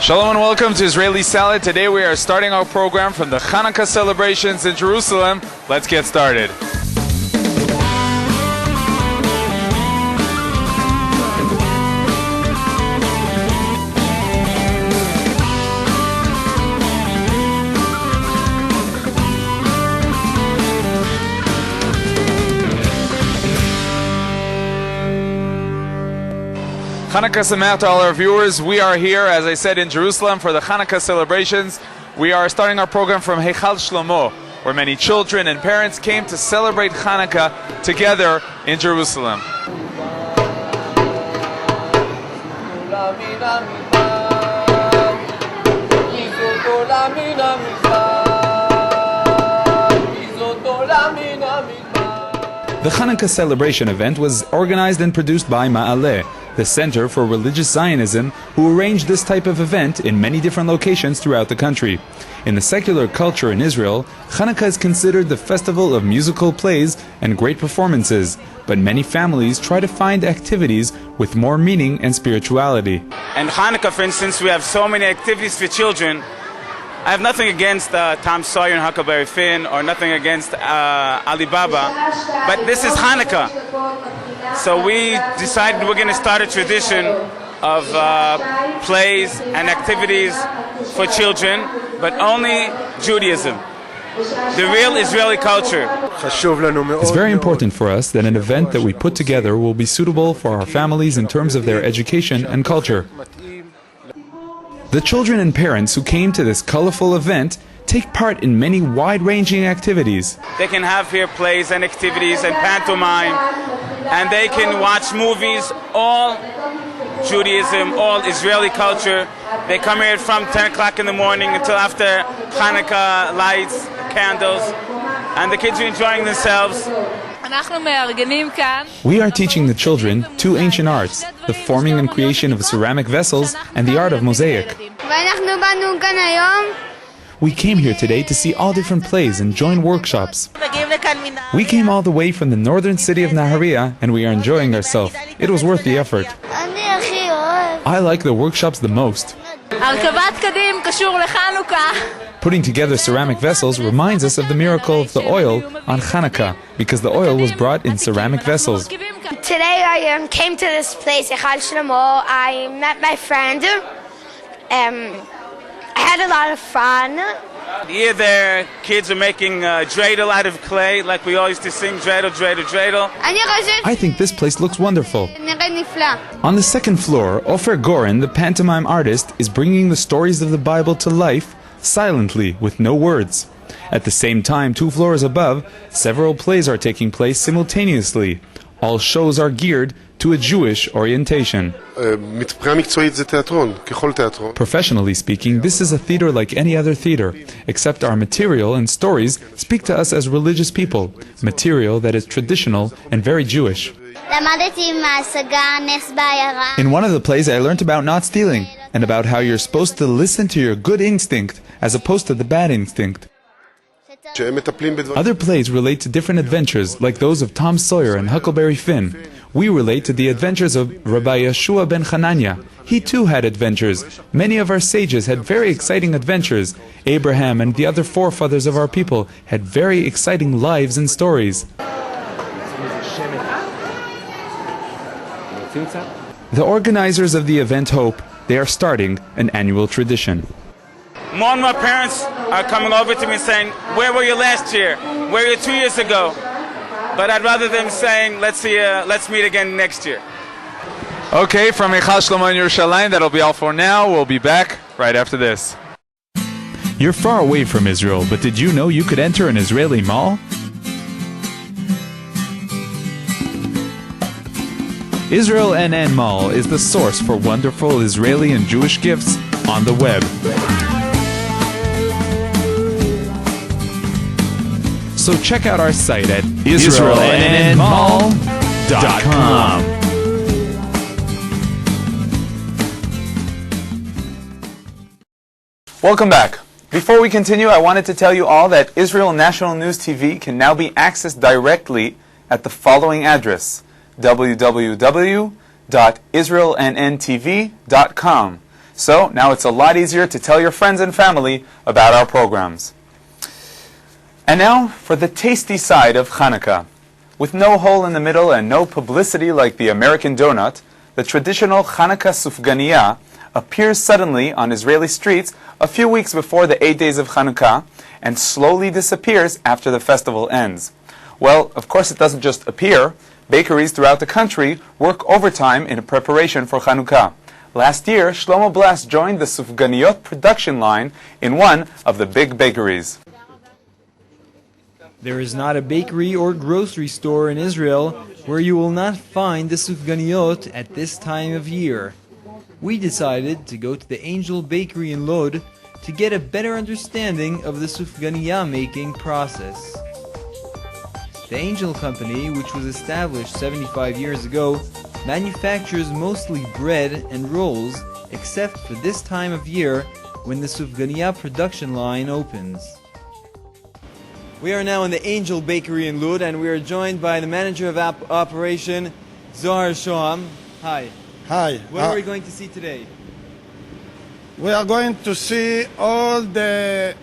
Shalom and welcome to Israeli Salad. Today we are starting our program from the Hannukah celebrations in Jerusalem. Let's get started. Hannukah Sameach to all our viewers. We are here, as I said, in Jerusalem for the Hannukah celebrations. We are starting our program from Heichal Shlomo, where many children and parents came to celebrate Hannukah together in Jerusalem. The Hanukkah celebration event was organized and produced by Ma'aleh, the Center for Religious Zionism, who arranged this type of event in many different locations throughout the country. In the secular culture in Israel, Hanukkah is considered the festival of musical plays and great performances, but many families try to find activities with more meaning and spirituality. And Hanukkah, for instance, we have so many activities for children. I have nothing against Tom Sawyer and Huckleberry Finn, or nothing against Alibaba, but this is Hanukkah. So we decided we're going to start a tradition of plays and activities for children, but only Judaism, the real Israeli culture. It's very important for us that an event that we put together will be suitable for our families in terms of their education and culture. The children and parents who came to this colorful event take part in many wide-ranging activities. They can have here plays and activities and pantomime, and they can watch movies, all Judaism, all Israeli culture. They come here from 10 o'clock in the morning until after Hanukkah lights, candles, and the kids are enjoying themselves. We are teaching the children two ancient arts, the forming and creation of ceramic vessels and the art of mosaic. We came here today to see all different plays and join workshops. We came all the way from the northern city of Nahariya and we are enjoying ourselves. It was worth the effort. I like the workshops the most. Putting together ceramic vessels reminds us of the miracle of the oil on Hanukkah, because the oil was brought in ceramic vessels. Today I came to this place, Heichal Shlomo. I met my friend. I had a lot of fun. Here their kids are making dreidel out of clay, like we all used to sing, dreidel, dreidel, dreidel. I think this place looks wonderful. On the second floor, Ofer Goren, the pantomime artist, is bringing the stories of the Bible to life silently, with no words. At the same time, 2 floors above, several plays are taking place simultaneously. All shows are geared to a Jewish orientation. Professionally speaking, this is a theater like any other theater, except our material and stories speak to us as religious people, material that is traditional and very Jewish. In one of the plays I learned about not stealing, and about how you're supposed to listen to your good instinct as opposed to the bad instinct. Other plays relate to different adventures, like those of Tom Sawyer and Huckleberry Finn. We relate to the adventures of Rabbi Yeshua ben Hananiah. He too had adventures. Many of our sages had very exciting adventures. Abraham and the other forefathers of our people had very exciting lives and stories. The organizers of the event hope they are starting an annual tradition. More and more parents are coming over to me saying, where were you last year? Where were you 2 years ago? But I'd rather them saying, let's meet again next year. Okay, from Heichal Shlomo in Yerushalayim, that'll be all for now. We'll be back right after this. You're far away from Israel, but did you know you could enter an Israeli mall? Israel NN Mall is the source for wonderful Israeli and Jewish gifts on the web. So check out our site at israelnnmall.com. Welcome back. Before we continue, I wanted to tell you all that Israel National News TV can now be accessed directly at the following address: www.israelnntv.com. So now it's a lot easier to tell your friends and family about our programs. And now for the tasty side of Hannukah. With no hole in the middle and no publicity like the American donut, the traditional Hannukah Sufganiya appears suddenly on Israeli streets a few weeks before the 8 days of Hannukah and slowly disappears after the festival ends. Well, of course it doesn't just appear. Bakeries throughout the country work overtime in preparation for Hannukah. Last year, Shlomo Blas joined the Sufganiyot production line in one of the big bakeries. There is not a bakery or grocery store in Israel where you will not find the Sufganiyot at this time of year. We decided to go to the Angel Bakery in Lod to get a better understanding of the Sufganiya making process. The Angel Company, which was established 75 years ago, manufactures mostly bread and rolls except for this time of year when the Sufganiya production line opens. We are now in the Angel Bakery in Lod, and we are joined by the manager of operation, Zohar Shoham. Hi. Hi. What are we going to see today? We are going to see all the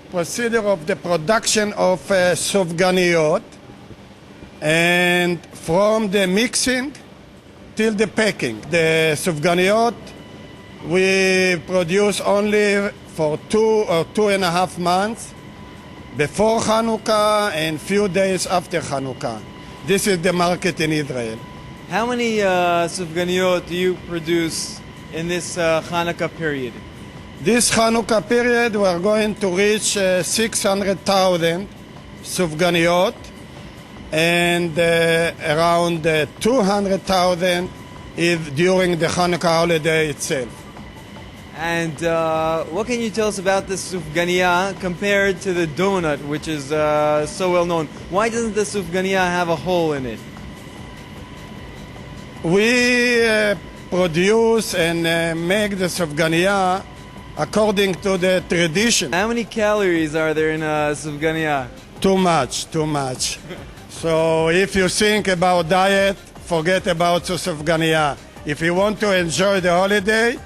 procedure of the production of Sufganiyot, and from the mixing till the packing. The Sufganiyot we produce only for 2 or 2.5 months before Hannukah and few days after Hannukah. This is the market in Israel. How many Sufganiyot do you produce in this Hannukah period? This Hannukah period we are going to reach 600,000 Sufganiyot, and around 200,000 is during the Hanukkah holiday itself. And what can you tell us about the Sufganiya compared to the donut, which is so well known? Why doesn't the Sufganiya have a hole in it? We produce and make the Sufganiya according to the tradition. How many calories are there in a Sufganiya? Too much. So if you think about diet, forget about Sufganiya. If you want to enjoy the holiday,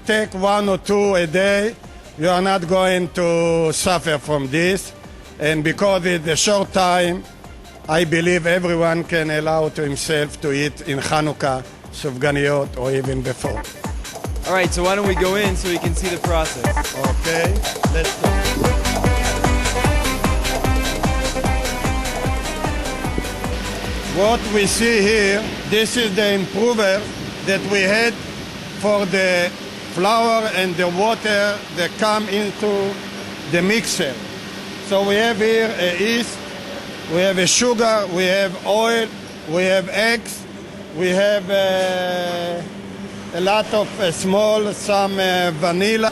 take 1 or 2 a day. You are not going to suffer from this. And because it's a short time, I believe everyone can allow to himself to eat in Hanukkah, Sufganiyot, or even before. All right, so why don't we go in so we can see the process? Okay, let's go. What we see here, this is the improver that we had for the flour and the water that come into the mixer. So we have here a yeast, we have a sugar, we have oil, we have eggs, we have a lot of some vanilla,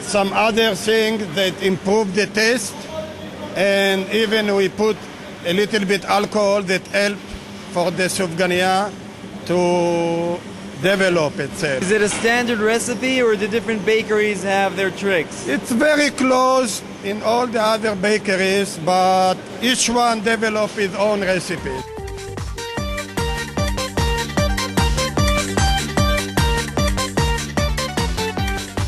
some other things that improve the taste, and even we put a little bit alcohol that help for the Sufganiya to develop itself. Is it a standard recipe, or do different bakeries have their tricks? It's very close in all the other bakeries, but each one develop its own recipe.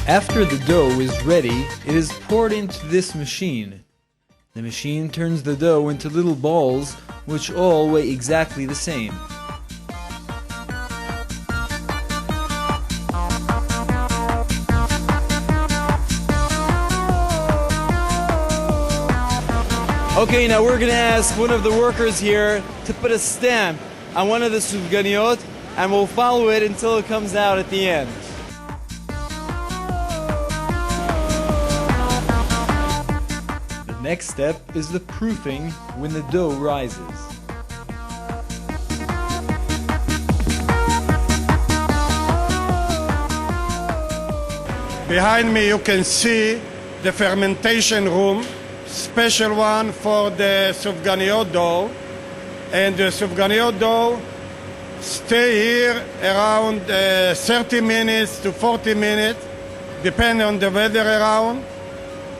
After the dough is ready, it is poured into this machine. The machine turns the dough into little balls, which all weigh exactly the same. Okay, now we're going to ask one of the workers here to put a stamp on one of the Sufganiyot, and we'll follow it until it comes out at the end. The next step is the proofing when the dough rises. Behind me you can see the fermentation room, special one for the Sufganiyot dough. And the Sufganiyot dough stay here around 30 minutes to 40 minutes, depending on the weather around.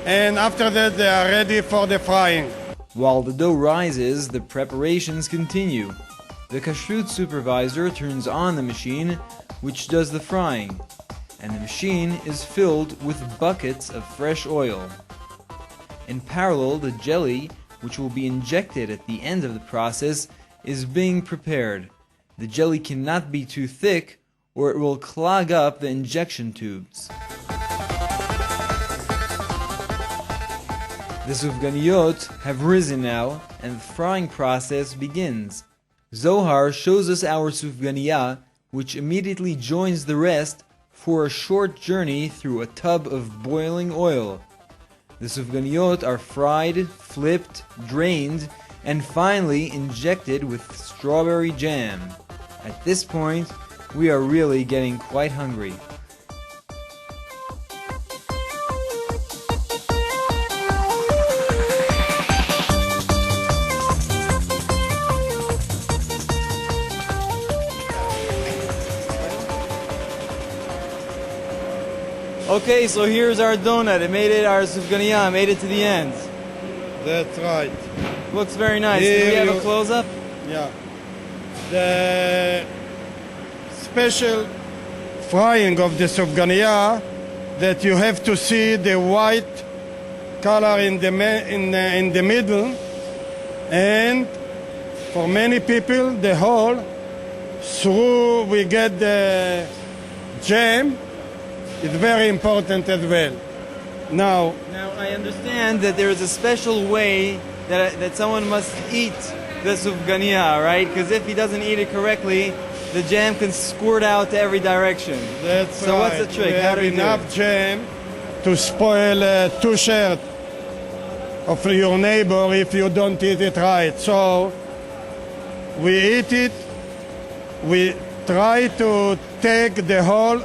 And after that they are ready for the frying. While the dough rises, the preparations continue. The kashrut supervisor turns on the machine, which does the frying. and the machine is filled with buckets of fresh oil. In parallel, the jelly, which will be injected at the end of the process, is being prepared. The jelly cannot be too thick or it will clog up the injection tubes. The Sufganiyot have risen now, and the frying process begins. Zohar shows us our Sufganiya, which immediately joins the rest for a short journey through a tub of boiling oil. The Sufganiyot are fried, flipped, drained, and finally injected with strawberry jam. At this point, we are really getting quite hungry. Okay, so here's our donut. It made it, our Sufganiya made it to the end. That's right. Looks very nice. Here Do we have a you- close-up? Yeah. The special frying of the Sufganiya, that you have to see the white color in the middle, and for many people the whole through we get the jam. It's very important as well. Now I understand that there is a special way that someone must eat the Sufganiya, right? Because if he doesn't eat it correctly, the jam can squirt out to every direction. that's So what's the right. trick? We How have do you do enough it? jam to spoil two shirts of your neighbor if you don't eat it right. So we eat it. We try to take the whole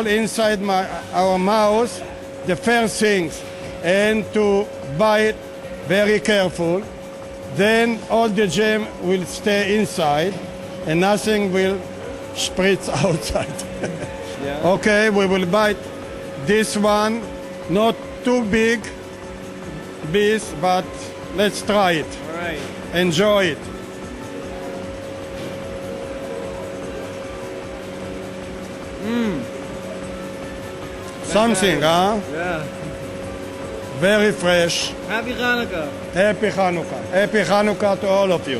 inside our mouth, the first things, and to bite very careful. Then all the jam will stay inside and nothing will spritz outside. Yeah. Okay, we will bite this one, not too big piece, but let's try it. All right. Enjoy it. Something, huh? Yeah. Very fresh. Happy Hannukah. Happy Hannukah. Happy Hannukah to all of you.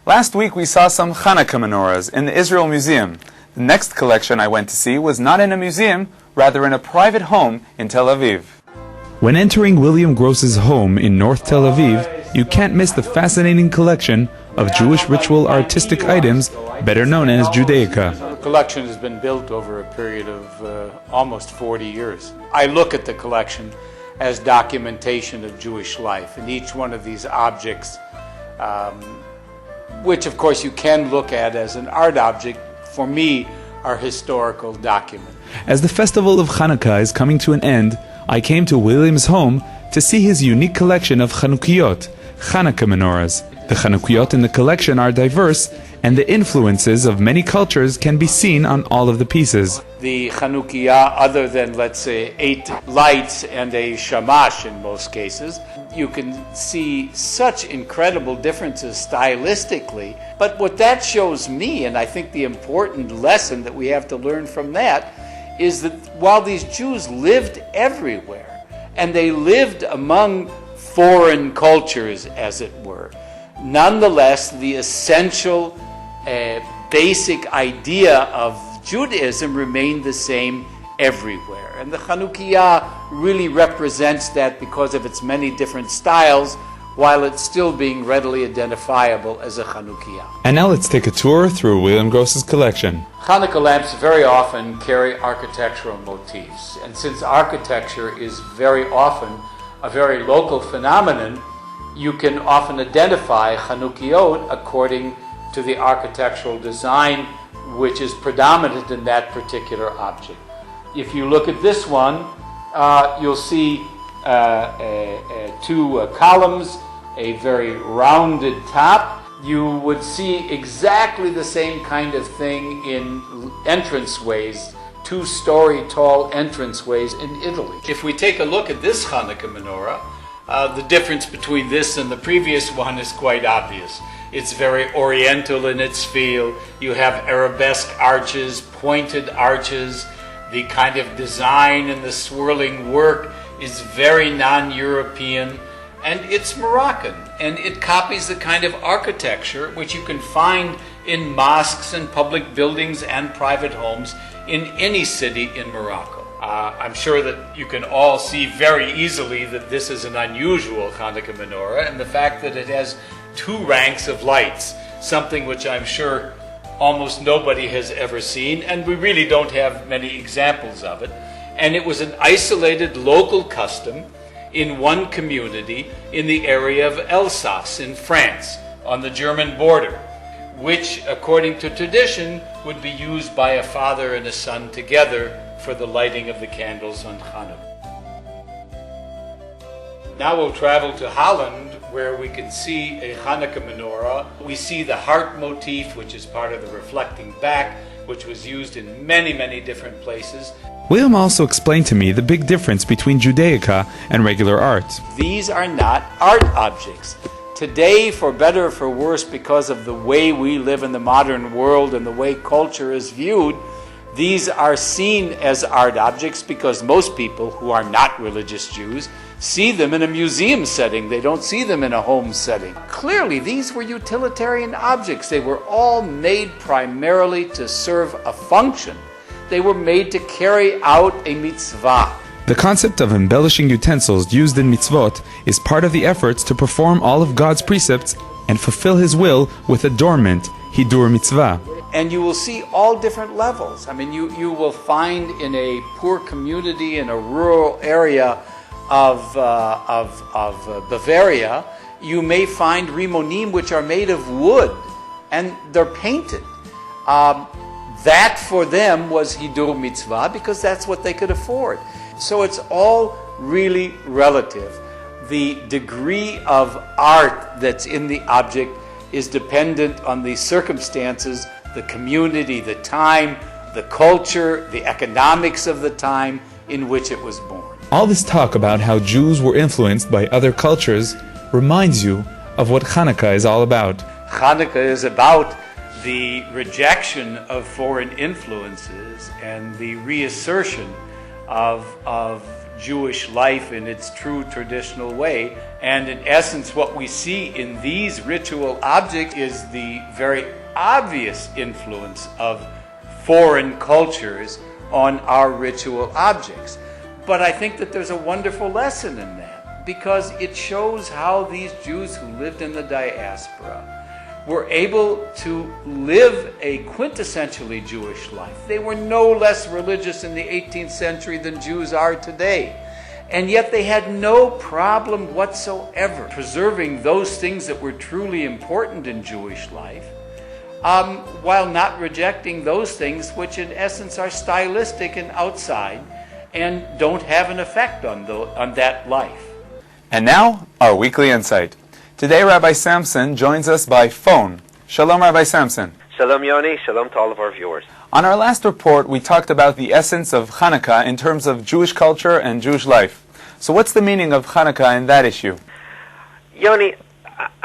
Last week we saw some Hannukah menorahs in the Israel Museum. The next collection I went to see was not in a museum, rather in a private home in Tel Aviv. When entering William Gross's home in North Tel Aviv, you can't miss the fascinating collection of Jewish ritual artistic items, better known as Judaica. The collection has been built over a period of almost 40 years. I look at the collection as documentation of Jewish life, and each one of these objects, which of course you can look at as an art object, for me are historical documents. As the festival of Hannukah is coming to an end, I came to William's home to see his unique collection of Hannukiyot, Hannukah menorahs. The Hannukiyot in the collection are diverse, and the influences of many cultures can be seen on all of the pieces. The Hannukiya, other than, let's say, 8 lights and a shamash in most cases, you can see such incredible differences stylistically. But what that shows me, and I think the important lesson that we have to learn from that, is that while these Jews lived everywhere, and they lived among foreign cultures, as it were, nonetheless, the essential basic idea of Judaism remained the same everywhere. And the Hannukiya really represents that because of its many different styles, while it's still being readily identifiable as a Hannukiya. And now let's take a tour through William Gross's collection. Hanukkah lamps very often carry architectural motifs, and since architecture is very often a very local phenomenon, you can often identify Hanukiyot according to the architectural design which is predominant in that particular object. If you look at this one, you'll see 2 columns, a very rounded top. You would see exactly the same kind of thing in entranceways, 2-story tall entranceways in Italy. If we take a look at this Hanukkah menorah, The difference between this and the previous one is quite obvious. It's very oriental in its feel. You have arabesque arches, pointed arches. The kind of design and the swirling work is very non-European, and it's Moroccan, and it copies the kind of architecture which you can find in mosques and public buildings and private homes in any city in Morocco. I'm sure that you can all see very easily that this is an unusual Hannukah menorah, and the fact that it has 2 ranks of lights, something which I'm sure almost nobody has ever seen, and we really don't have many examples of it. And it was an isolated local custom in one community in the area of Alsace in France, on the German border, which, according to tradition, would be used by a father and a son together for the lighting of the candles on Hanukkah. Now we'll travel to Holland, where we can see a Hannukah menorah. We see the heart motif, which is part of the reflecting back, which was used in many, many different places. William also explained to me the big difference between Judaica and regular art. These are not art objects. Today, for better or for worse, because of the way we live in the modern world and the way culture is viewed, these are seen as art objects because most people who are not religious Jews see them in a museum setting. They don't see them in a home setting. Clearly, these were utilitarian objects. They were all made primarily to serve a function. They were made to carry out a mitzvah. The concept of embellishing utensils used in mitzvot is part of the efforts to perform all of God's precepts and fulfill His will with adornment, hidur mitzvah. And you will see all different levels. I mean, you will find in a poor community, in a rural area of Bavaria, you may find rimonim which are made of wood, and they're painted. That for them was hidur mitzvah because that's what they could afford. So it's all really relative. The degree of art that's in the object is dependent on the circumstances, the community, the time, the culture, the economics of the time in which it was born. All this talk about how Jews were influenced by other cultures reminds you of what Hanukkah is all about. Hanukkah is about the rejection of foreign influences and the reassertion of Jewish life in its true traditional way. And in essence, what we see in these ritual objects is the very obvious influence of foreign cultures on our ritual objects. But I think that there's a wonderful lesson in that, because it shows how these Jews who lived in the diaspora were able to live a quintessentially Jewish life. They were no less religious in the 18th century than Jews are today. And yet they had no problem whatsoever preserving those things that were truly important in Jewish life, while not rejecting those things which in essence are stylistic and outside and don't have an effect on that life. And now, our weekly insight. Today, Rabbi Samson joins us by phone. Shalom, Rabbi Samson. Shalom, Yoni. Shalom to all of our viewers. On our last report, we talked about the essence of Hanukkah in terms of Jewish culture and Jewish life. So what's the meaning of Hanukkah in that issue? Yoni,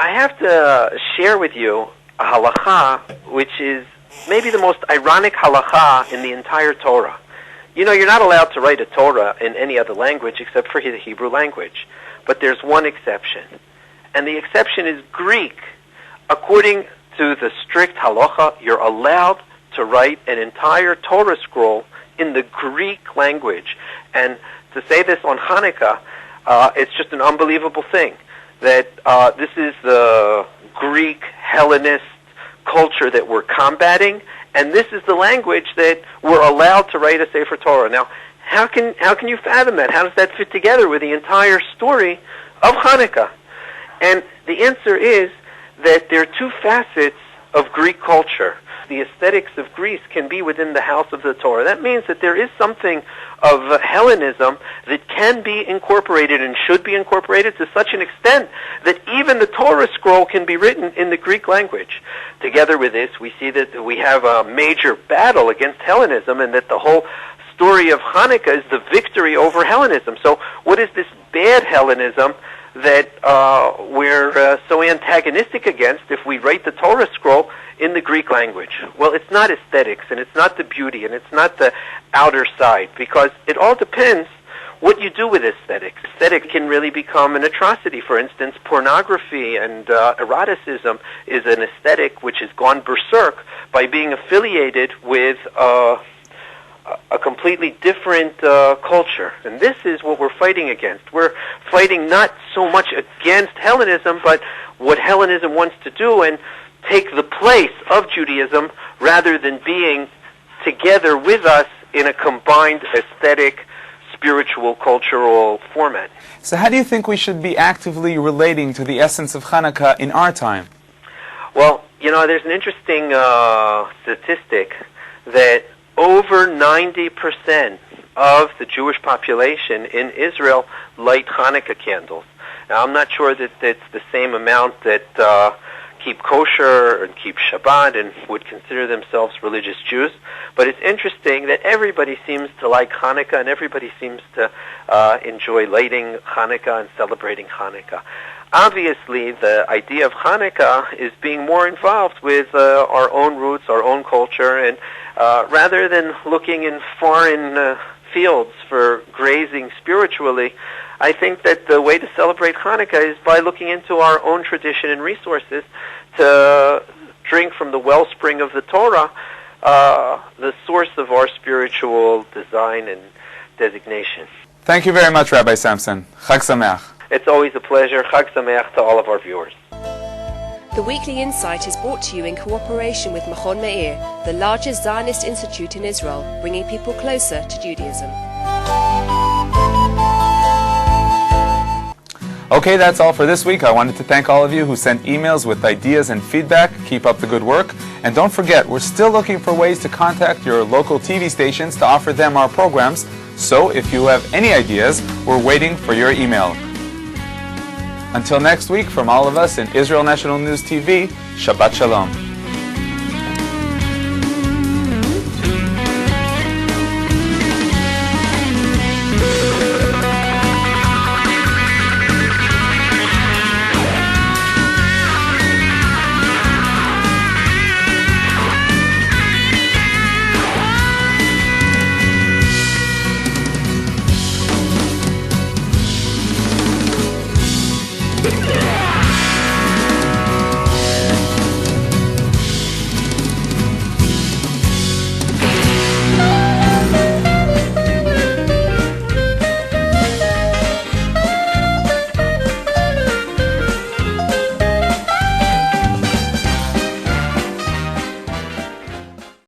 I have to share with you a halacha which is maybe the most ironic halacha in the entire Torah. You know, you're not allowed to write a Torah in any other language except for the Hebrew language. But there's one exception. And the exception is Greek. According to the strict halacha, you're allowed to write an entire Torah scroll in the Greek language. And to say this on Hanukkah, it's just an unbelievable thing. That this is the Greek Hellenist culture that we're combating, and this is the language that we're allowed to write a Sefer Torah. Now, how can you fathom that? How does that fit together with the entire story of Hanukkah? And the answer is that there are two facets of Greek culture. The aesthetics of Greece can be within the house of the Torah. That means that there is something of Hellenism that can be incorporated and should be incorporated to such an extent that even the Torah scroll can be written in the Greek language. Together with this, we see that we have a major battle against Hellenism, and that the whole story of Hanukkah is the victory over Hellenism. So what is this bad Hellenism that we're so antagonistic against if we write the Torah scroll in the Greek language? Well, it's not aesthetics, and it's not the beauty, and it's not the outer side, because it all depends what you do with aesthetics. Aesthetic can really become an atrocity. For instance, pornography and eroticism is an aesthetic which has gone berserk by being affiliated with a completely different culture. And this is what we're fighting against. We're fighting not so much against Hellenism, but what Hellenism wants to do and take the place of Judaism rather than being together with us in a combined aesthetic, spiritual, cultural format. So how do you think we should be actively relating to the essence of Hanukkah in our time? Well, there's an interesting statistic that over 90% of the Jewish population in Israel light Hanukkah candles. Now, I'm not sure that it's the same amount that keep kosher and keep Shabbat and would consider themselves religious Jews, but it's interesting that everybody seems to like Hanukkah and everybody seems to enjoy lighting Hanukkah and celebrating Hanukkah. Obviously, the idea of Hanukkah is being more involved with our own roots, our own culture, and rather than looking in foreign fields for grazing spiritually, I think that the way to celebrate Hanukkah is by looking into our own tradition and resources to drink from the wellspring of the Torah, the source of our spiritual design and designation. Thank you very much, Rabbi Samson. Chag Sameach. It's always a pleasure. Chag Sameach to all of our viewers. The Weekly Insight is brought to you in cooperation with Machon Meir, the largest Zionist institute in Israel, bringing people closer to Judaism. Okay, that's all for this week. I wanted to thank all of you who sent emails with ideas and feedback. Keep up the good work. And don't forget, we're still looking for ways to contact your local TV stations to offer them our programs. So if you have any ideas, we're waiting for your email. Until next week, from all of us in Israel National News TV, Shabbat Shalom.